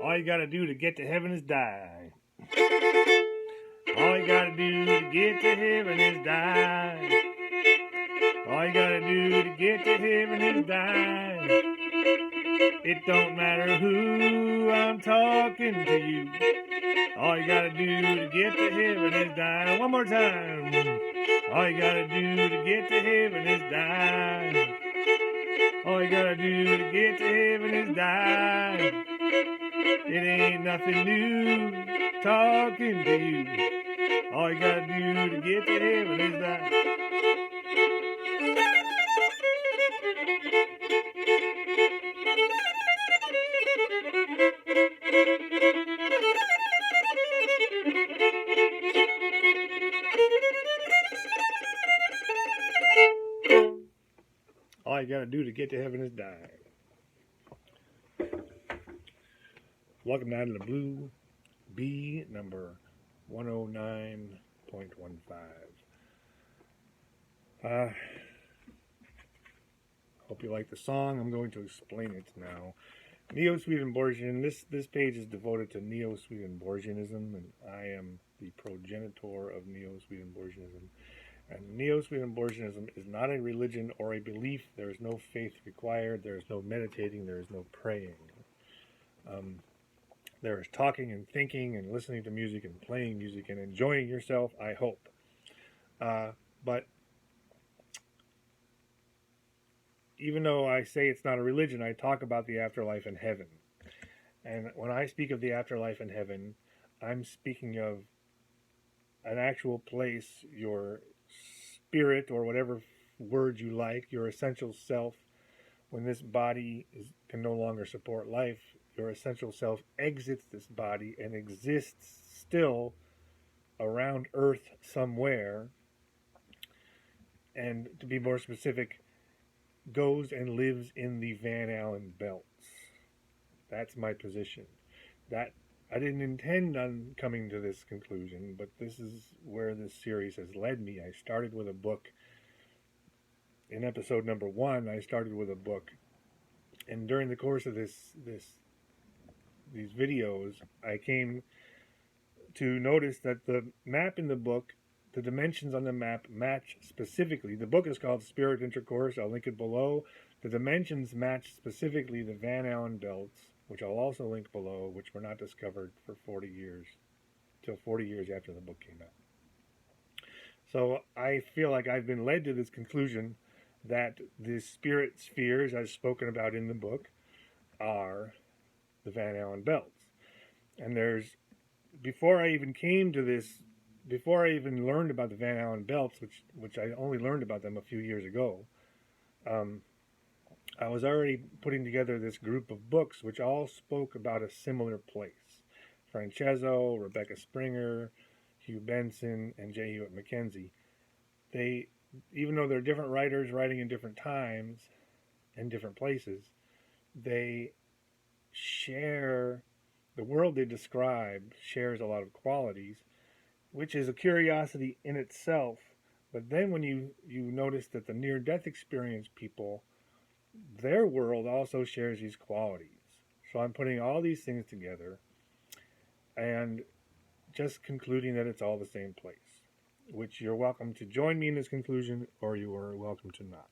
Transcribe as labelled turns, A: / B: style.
A: All you gotta do to get to heaven is die. All you gotta do to get to heaven is die. All you gotta do to get to heaven is die. It don't matter who I'm talking to you. All you gotta do to get to heaven is die. One more time. All you gotta do to get to heaven is die. All you gotta do to get to heaven is die. It ain't nothing new talking to you. All you gotta do to get to heaven is die. All you gotta do to get to heaven is die. Welcome down to the Blue B number 109.15. Hope you like the song. I'm going to explain it now. Neo-Swedenborgian. This page is devoted to Neo-Swedenborgianism, and I am the progenitor of Neo-Swedenborgianism. And Neo-Swedenborgianism is not a religion or a belief. There is no faith required. There is no meditating. There is no praying. There is talking and thinking and listening to music and playing music and enjoying yourself, I hope. But even though I say it's not a religion, I talk about the afterlife and heaven. And when I speak of the afterlife and heaven, I'm speaking of an actual place, your spirit, or whatever word you like, your essential self. When this body can no longer support life, your essential self exits this body and exists still around Earth somewhere. And to be more specific, goes and lives in the Van Allen belts. That's my position. That I didn't intend on coming to this conclusion, but this is where this series has led me. I started with a book. In episode number 1, I started with a book, and during the course of these videos, I came to notice that the map in the book, the dimensions on the map match specifically. The book is called Spirit Intercourse. I'll link it below. The dimensions match specifically the Van Allen belts, which I'll also link below, which were not discovered for 40 years, till 40 years after the book came out. So I feel like I've been led to this conclusion that the spirit spheres, as spoken about in the book, are the Van Allen belts. And before I even came to this, before I even learned about the Van Allen belts, which I only learned about them a few years ago, I was already putting together this group of books which all spoke about a similar place. Francesco, Rebecca Springer, Hugh Benson, and J. Hewitt Mackenzie. They, even though they're different writers writing in different times and different places, they share, the world they describe shares a lot of qualities, which is a curiosity in itself. But then when you notice that the near-death experience people, their world also shares these qualities. So I'm putting all these things together and just concluding that it's all the same place, which you're welcome to join me in this conclusion, or you are welcome to not.